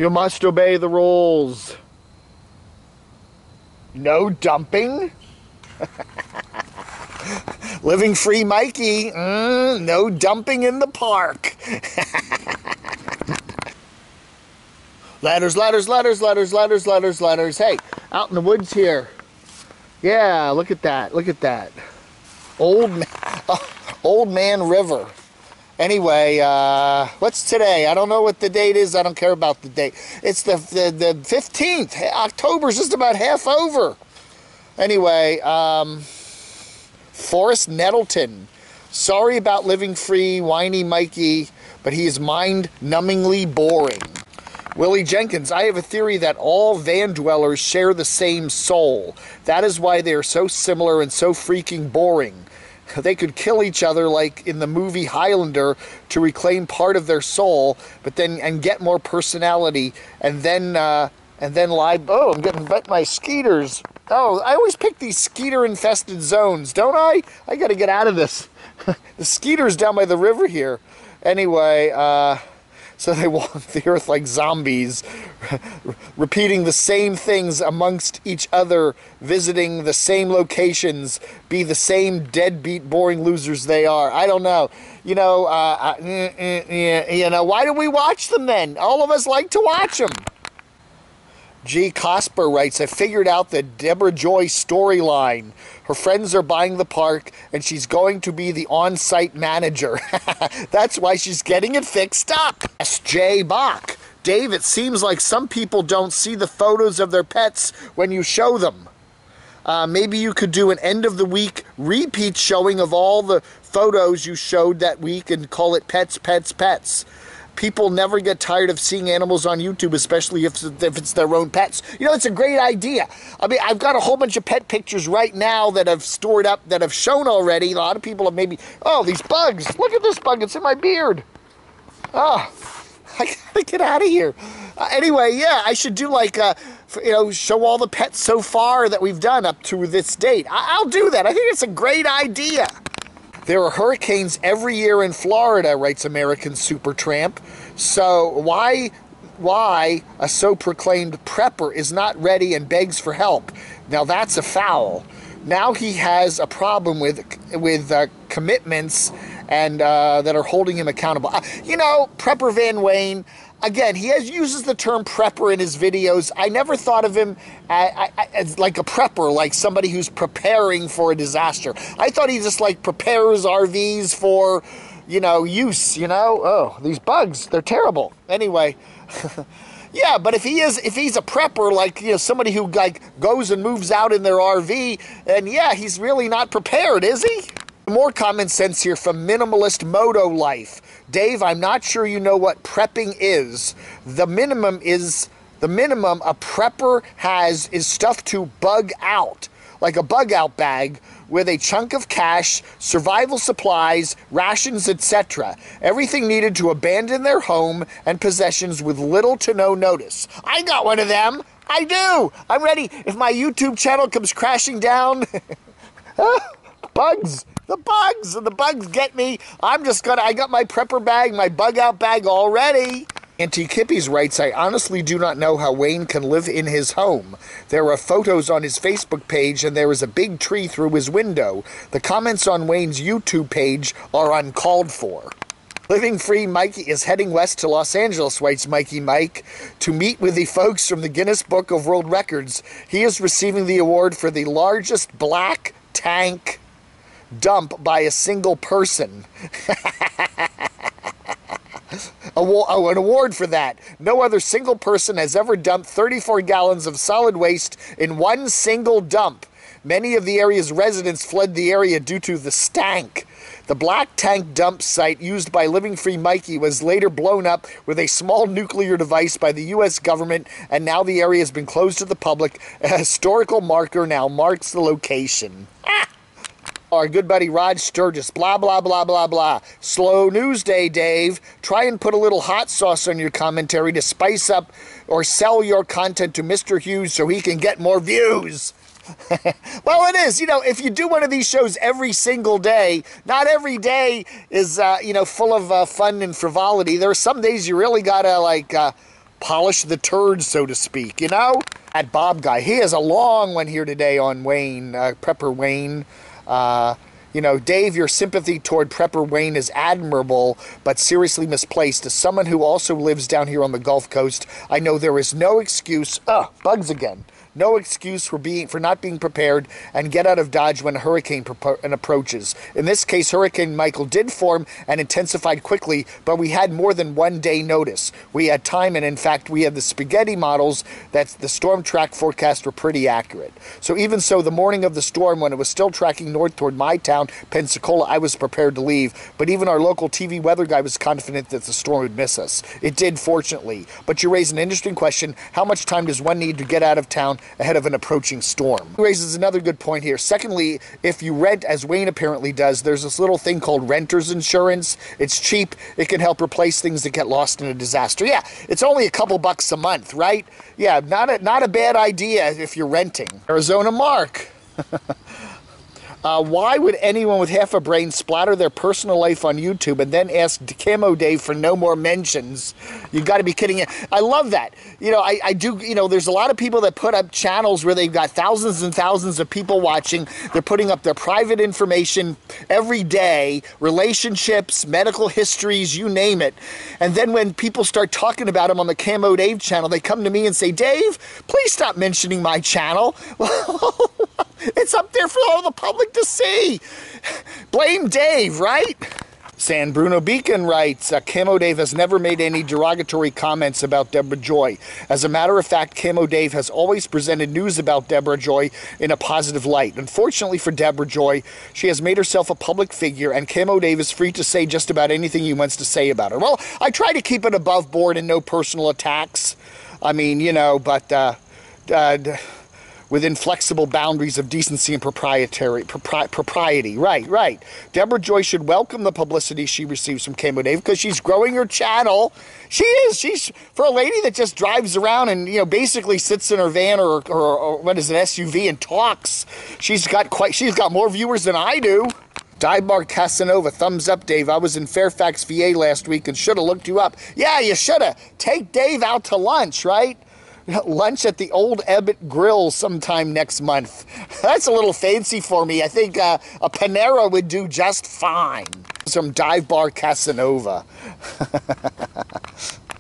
You must obey the rules. No dumping. Living free Mikey. No dumping in the park. Ladders, ladders, ladders, ladders, ladders, ladders, ladders. Hey, out in the woods here. Yeah, look at that. Look at that. Old Man River. Anyway, what's today? I don't know what the date is. I don't care about the date. It's the 15th. October's just about half over. Anyway, Forrest Nettleton. Sorry about living free, whiny Mikey, but he is mind-numbingly boring. Willie Jenkins, I have a theory that all van dwellers share the same soul. That is why they are so similar and so freaking boring. They could kill each other like in the movie Highlander to reclaim part of their soul, but then and get more personality, and then lie. Oh, I'm getting bit by skeeters. Oh, I always pick these skeeter-infested zones, don't I? I got to get out of this. The skeeters down by the river here. Anyway, so they walk the earth like zombies, repeating the same things amongst each other, visiting the same locations, be the same deadbeat, boring losers they are. I don't know. You know, why do we watch them then? All of us like to watch them. G. Cosper writes, I figured out the Deborah Joy storyline. Her friends are buying the park, and she's going to be the on-site manager. That's why she's getting it fixed up. S.J. Bach. Dave, it seems like some people don't see the photos of their pets when you show them. Maybe you could do an end-of-the-week repeat showing of all the photos you showed that week and call it Pets, Pets, Pets. People never get tired of seeing animals on YouTube, especially if it's their own pets. You know, it's a great idea. I mean, I've got a whole bunch of pet pictures right now that I've stored up, that I've shown already. A lot of people have maybe, oh, these bugs. Look at this bug. It's in my beard. Oh, I gotta get out of here. Anyway, yeah, I should do like, show all the pets so far that we've done up to this date. I'll do that. I think it's a great idea. There are hurricanes every year in Florida, writes American Supertramp. So why a so-proclaimed prepper is not ready and begs for help? Now that's a foul. Now he has a problem with commitments and that are holding him accountable. Prepper Van Wayne. Again, he uses the term prepper in his videos. I never thought of him as like a prepper, like somebody who's preparing for a disaster. I thought he just like prepares RVs for, use, Oh, these bugs, they're terrible. Anyway, yeah, but if he's a prepper, like, somebody who like goes and moves out in their RV, then yeah, he's really not prepared, is he? More common sense here from Minimalist Moto Life. Dave, I'm not sure you know what prepping is. The minimum a prepper has is stuff to bug out, like a bug out bag with a chunk of cash, survival supplies, rations, etc. Everything needed to abandon their home and possessions with little to no notice. I got one of them. I do. I'm ready. If my YouTube channel comes crashing down, bugs. The bugs get me. I got my prepper bag, my bug out bag already. Auntie Kippies writes, I honestly do not know how Wayne can live in his home. There are photos on his Facebook page and there is a big tree through his window. The comments on Wayne's YouTube page are uncalled for. Living Free Mikey is heading west to Los Angeles, writes Mikey Mike, to meet with the folks from the Guinness Book of World Records. He is receiving the award for the largest black tank dump by a single person. An award for that. No other single person has ever dumped 34 gallons of solid waste in one single dump. Many of the area's residents fled the area due to the stank. The black tank dump site used by Living Free Mikey was later blown up with a small nuclear device by the U.S. government, and now the area has been closed to the public. A historical marker now marks the location. Our good buddy Rod Sturgis, blah, blah, blah, blah, blah. Slow news day, Dave. Try and put a little hot sauce on your commentary to spice up or sell your content to Mr. Hughes so he can get more views. Well, it is. If you do one of these shows every single day, not every day is, full of fun and frivolity. There are some days you really got to, polish the turd, so to speak, you know? That Bob guy, he has a long one here today on Wayne, Prepper Wayne. You know, Dave, your sympathy toward Prepper Wayne is admirable, but seriously misplaced. As someone who also lives down here on the Gulf Coast, I know there is no excuse, bugs again, no excuse for not being prepared and get out of Dodge when a hurricane approaches. In this case, Hurricane Michael did form and intensified quickly, but we had more than 1 day notice. We had time, and in fact, we had the spaghetti models that the storm track forecast were pretty accurate. So even so, the morning of the storm, when it was still tracking north toward my town, Pensacola, I was prepared to leave. But even our local TV weather guy was confident that the storm would miss us. It did, fortunately. But you raise an interesting question. How much time does one need to get out of town ahead of an approaching storm? He raises another good point here. Secondly, if you rent, as Wayne apparently does, there's this little thing called renter's insurance. It's cheap. It can help replace things that get lost in a disaster. Yeah, it's only a couple bucks a month, right? Yeah, not a bad idea if you're renting. Arizona Mark. Why would anyone with half a brain splatter their personal life on YouTube and then ask Camo Dave for no more mentions? You got to be kidding. I love that. You know, I do, you know, there's a lot of people that put up channels where they've got thousands and thousands of people watching. They're putting up their private information every day, relationships, medical histories, you name it. And then when people start talking about them on the Camo Dave channel, they come to me and say, Dave, please stop mentioning my channel. It's up there for all the public to see. Blame Dave, right? San Bruno Beacon writes, Camo Dave has never made any derogatory comments about Deborah Joy. As a matter of fact, Camo Dave has always presented news about Deborah Joy in a positive light. Unfortunately for Deborah Joy, she has made herself a public figure, and Camo Dave is free to say just about anything he wants to say about her. Well, I try to keep it above board and no personal attacks. I mean, you know, but within flexible boundaries of decency and propriety. Right. Deborah Joy should welcome the publicity she receives from Camo Dave because she's growing her channel. She is. She's, for a lady that just drives around and, you know, basically sits in her van or what is an SUV and talks. She's got more viewers than I do. Dibar Casanova, thumbs up, Dave. I was in Fairfax, VA last week and should have looked you up. Yeah, you should have. Take Dave out to lunch, right? Lunch at the Old Ebbett Grill sometime next month. That's a little fancy for me. I think a Panera would do just fine. From Dive Bar Casanova.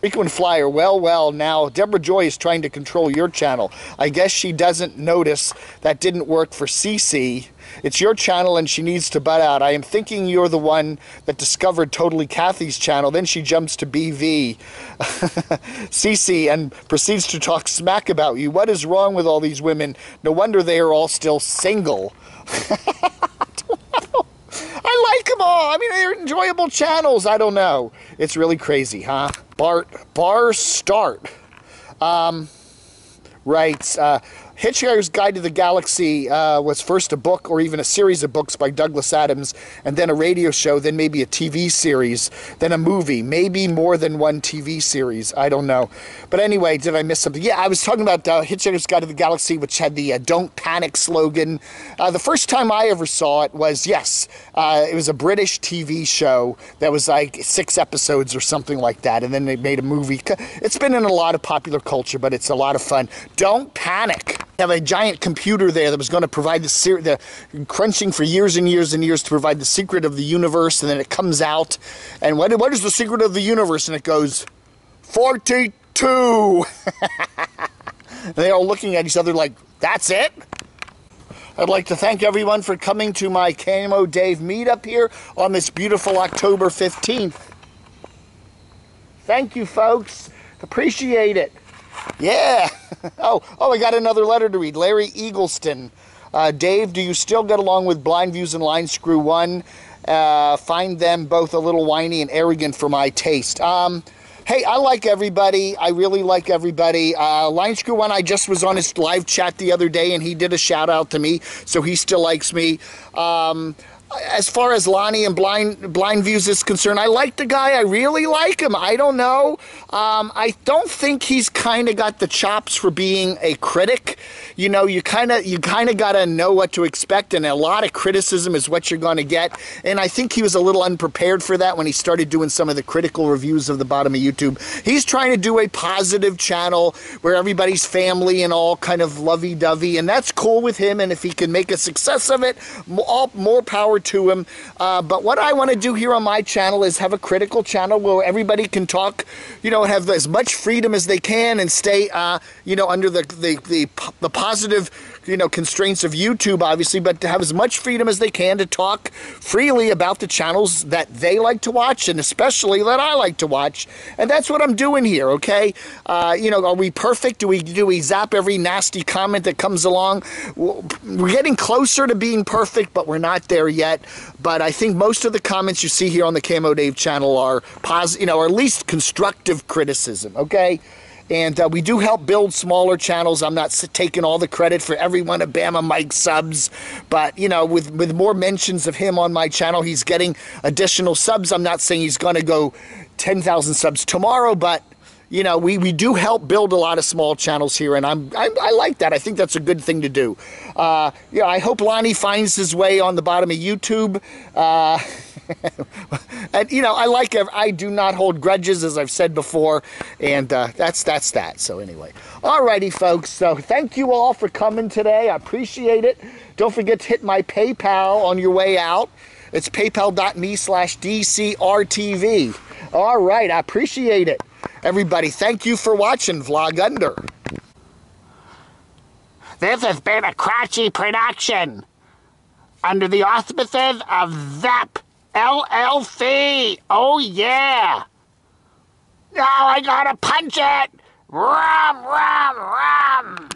Frequent flyer, well, now Deborah Joy is trying to control your channel. I guess she doesn't notice that didn't work for CC. It's your channel and she needs to butt out. I am thinking you're the one that discovered Totally Kathy's channel. Then she jumps to BV, CC, and proceeds to talk smack about you. What is wrong with all these women? No wonder they are all still single. I like them all. I mean, they're enjoyable channels. I don't know. It's really crazy, huh? Bar Start writes, Hitchhiker's Guide to the Galaxy was first a book or even a series of books by Douglas Adams, and then a radio show, then maybe a TV series, then a movie, maybe more than one TV series. I don't know. But anyway, did I miss something? Yeah, I was talking about Hitchhiker's Guide to the Galaxy, which had the Don't Panic slogan. The first time I ever saw it was, it was a British TV show that was like 6 episodes or something like that, and then they made a movie. It's been in a lot of popular culture, but it's a lot of fun. Don't panic. Have a giant computer there that was going to provide the crunching for years and years and years to provide the secret of the universe, and then it comes out, and what is the secret of the universe? And it goes 42. And they're all looking at each other like, that's it? I'd like to thank everyone for coming to my Camo Dave meetup here on this beautiful October 15th. Thank you, folks. Appreciate it. Yeah. Oh, I got another letter to read. Larry Eagleston. Dave, do you still get along with Blind Views and Line Screw 1? Find them both a little whiny and arrogant for my taste. Hey, I like everybody. I really like everybody. Line Screw 1, I just was on his live chat the other day, and he did a shout out to me, so he still likes me. as far as Lonnie and Blind Views is concerned, I like the guy. I really like him. I don't know. I don't think he's kind of got the chops for being a critic. You know, you kind of got to know what to expect, and a lot of criticism is what you're going to get. And I think he was a little unprepared for that when he started doing some of the critical reviews of the bottom of YouTube. He's trying to do a positive channel where everybody's family and all kind of lovey-dovey, and that's cool with him. And if he can make a success of it, more power to him. But what I want to do here on my channel is have a critical channel where everybody can talk, you know, have as much freedom as they can and stay, you know, under the positive, you know, constraints of YouTube, obviously, but to have as much freedom as they can to talk freely about the channels that they like to watch, and especially that I like to watch. And that's what I'm doing here, okay? You know, are we perfect? Do we zap every nasty comment that comes along? We're getting closer to being perfect, but we're not there yet. But I think most of the comments you see here on the camodave channel are positive, you know, or at least constructive criticism, okay? And we do help build smaller channels. I'm not taking all the credit for every one of Bama Mike subs, but, you know, with more mentions of him on my channel, he's getting additional subs. I'm not saying he's going to go 10,000 subs tomorrow, but, you know, we do help build a lot of small channels here, and I like that. I think that's a good thing to do. Yeah, I hope Lonnie finds his way on the bottom of YouTube. And, you know, I do not hold grudges, as I've said before, and that's that. So anyway, alrighty, folks. So thank you all for coming today. I appreciate it. Don't forget to hit my PayPal on your way out. It's paypal.me/DCRTV. All right, I appreciate it. Everybody, thank you for watching Vlog Under. This has been a Crotchy production under the auspices of ZAP LLC. Oh, yeah. Now I gotta punch it. Rum, rum, rum.